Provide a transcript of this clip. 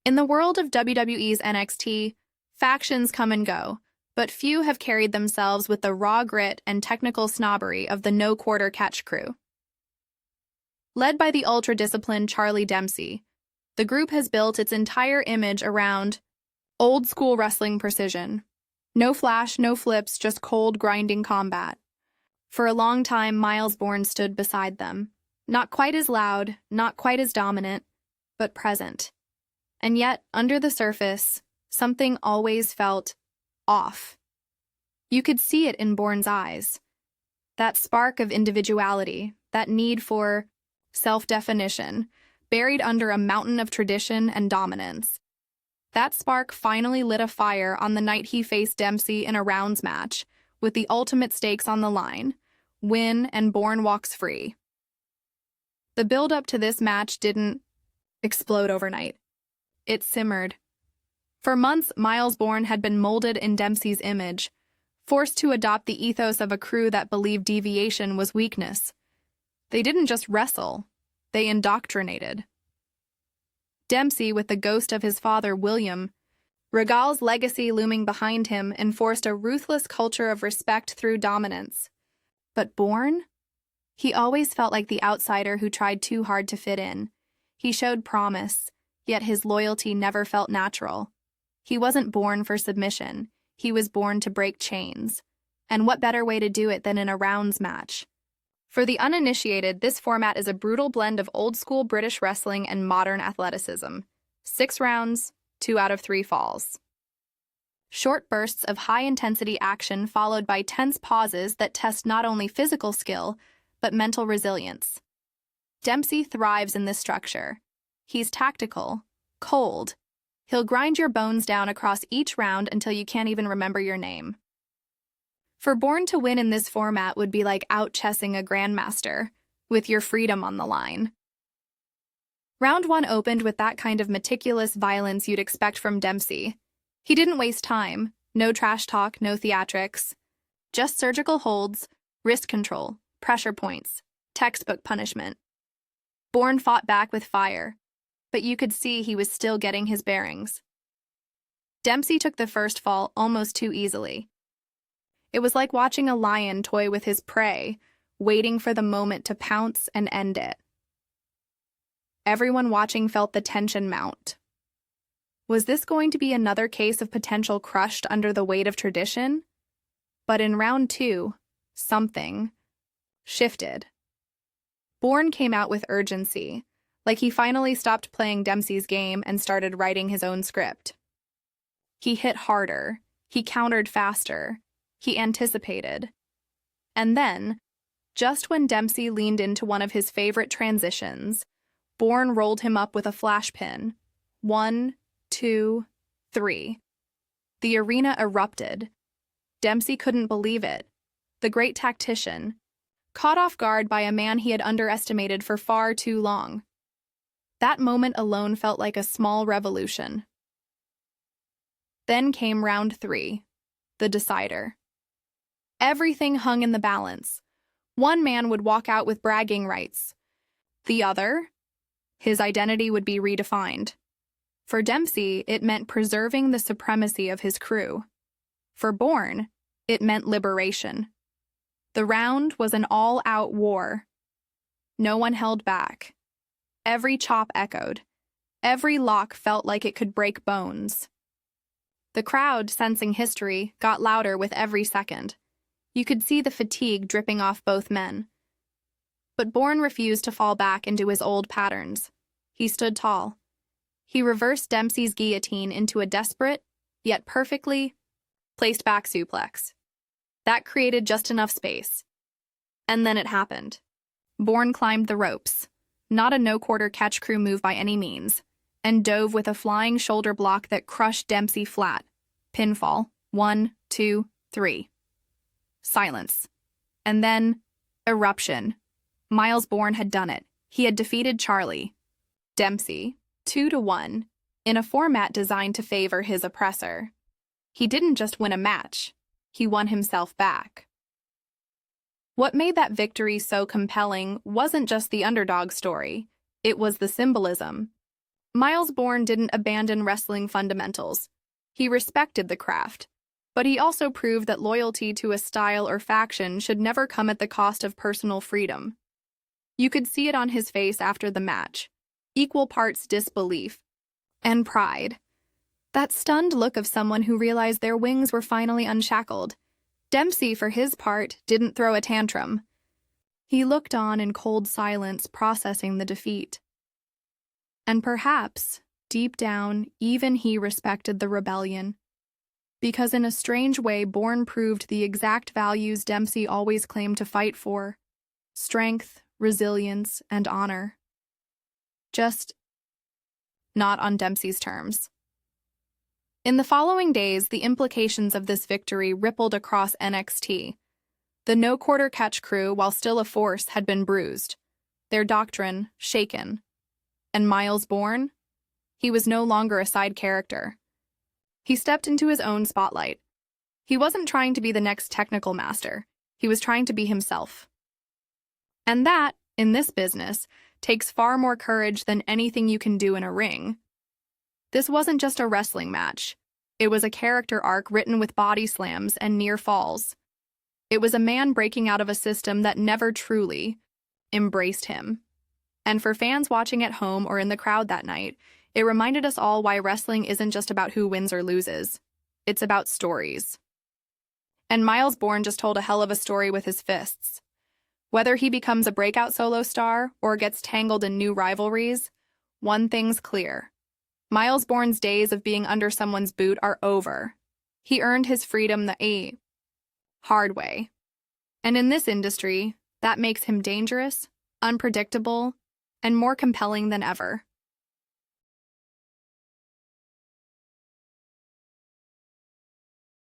In the world of WWE's NXT, factions come and go, but few have carried themselves with the raw grit and technical snobbery of the no-quarter catch crew. Led by the ultra-disciplined Charlie Dempsey, the group has built its entire image around old-school wrestling precision. No flash, no flips, just cold, grinding combat. For a long time, Myles Borne stood beside them. Not quite as loud, not quite as dominant, but present. And yet, under the surface, something always felt off. You could see it in Borne's eyes. That spark of individuality, that need for self-definition, buried under a mountain of tradition and dominance. That spark finally lit a fire on the night he faced Dempsey in a rounds match, with the ultimate stakes on the line. Win and Borne walks free. The build-up to this match didn't explode overnight. It simmered. For months, Myles Borne had been molded in Dempsey's image, forced to adopt the ethos of a crew that believed deviation was weakness. They didn't just wrestle, they indoctrinated. Dempsey, with the ghost of his father, William, Regal's legacy looming behind him, enforced a ruthless culture of respect through dominance. But Borne? He always felt like the outsider who tried too hard to fit in. He showed promise, yet his loyalty never felt natural. He wasn't born for submission. He was born to break chains. And what better way to do it than in a rounds match? For the uninitiated, this format is a brutal blend of old-school British wrestling and modern athleticism. 6 rounds, 2 out of 3 falls. Short bursts of high-intensity action followed by tense pauses that test not only physical skill, but mental resilience. Dempsey thrives in this structure. He's tactical, cold. He'll grind your bones down across each round until you can't even remember your name. For Borne to win in this format would be like out-chessing a grandmaster, with your freedom on the line. Round 1 opened with that kind of meticulous violence you'd expect from Dempsey. He didn't waste time, no trash talk, no theatrics. Just surgical holds, wrist control, pressure points, textbook punishment. Borne fought back with fire, but you could see he was still getting his bearings. Dempsey took the first fall almost too easily. It was like watching a lion toy with his prey, waiting for the moment to pounce and end it. Everyone watching felt the tension mount. Was this going to be another case of potential crushed under the weight of tradition? But in round 2, something shifted. Borne came out with urgency, like he finally stopped playing Dempsey's game and started writing his own script. He hit harder, he countered faster, he anticipated. And then, just when Dempsey leaned into one of his favorite transitions, Borne rolled him up with a flash pin. 1, 2, 3. The arena erupted. Dempsey couldn't believe it. The great tactician, caught off guard by a man he had underestimated for far too long. That moment alone felt like a small revolution. Then came round 3, the decider. Everything hung in the balance. One man would walk out with bragging rights. The other? His identity would be redefined. For Dempsey, it meant preserving the supremacy of his crew. For Borne, it meant liberation. The round was an all-out war. No one held back. Every chop echoed. Every lock felt like it could break bones. The crowd, sensing history, got louder with every second. You could see the fatigue dripping off both men. But Borne refused to fall back into his old patterns. He stood tall. He reversed Dempsey's guillotine into a desperate, yet perfectly placed back suplex. That created just enough space. And then it happened. Borne climbed the ropes, not a no-quarter catch crew move by any means, and dove with a flying shoulder block that crushed Dempsey flat. Pinfall. 1, 2, 3. Silence. And then, eruption. Myles Borne had done it. He had defeated Charlie Dempsey, 2-1, in a format designed to favor his oppressor. He didn't just win a match, he won himself back. What made that victory so compelling wasn't just the underdog story, it was the symbolism. Myles Borne didn't abandon wrestling fundamentals. He respected the craft, but he also proved that loyalty to a style or faction should never come at the cost of personal freedom. You could see it on his face after the match, equal parts disbelief and pride. That stunned look of someone who realized their wings were finally unshackled. Dempsey, for his part, didn't throw a tantrum. He looked on in cold silence, processing the defeat. And perhaps, deep down, even he respected the rebellion. Because in a strange way, Borne proved the exact values Dempsey always claimed to fight for: strength, resilience, and honor. Just not on Dempsey's terms. In the following days, the implications of this victory rippled across NXT. The no-quarter catch crew, while still a force, had been bruised, their doctrine shaken. And Myles Borne? He was no longer a side character. He stepped into his own spotlight. He wasn't trying to be the next technical master. He was trying to be himself. And that, in this business, takes far more courage than anything you can do in a ring. This wasn't just a wrestling match. It was a character arc written with body slams and near falls. It was a man breaking out of a system that never truly embraced him. And for fans watching at home or in the crowd that night, it reminded us all why wrestling isn't just about who wins or loses. It's about stories. And Myles Borne just told a hell of a story with his fists. Whether he becomes a breakout solo star or gets tangled in new rivalries, one thing's clear. Myles Borne's days of being under someone's boot are over. He earned his freedom the hard way. And in this industry, that makes him dangerous, unpredictable, and more compelling than ever.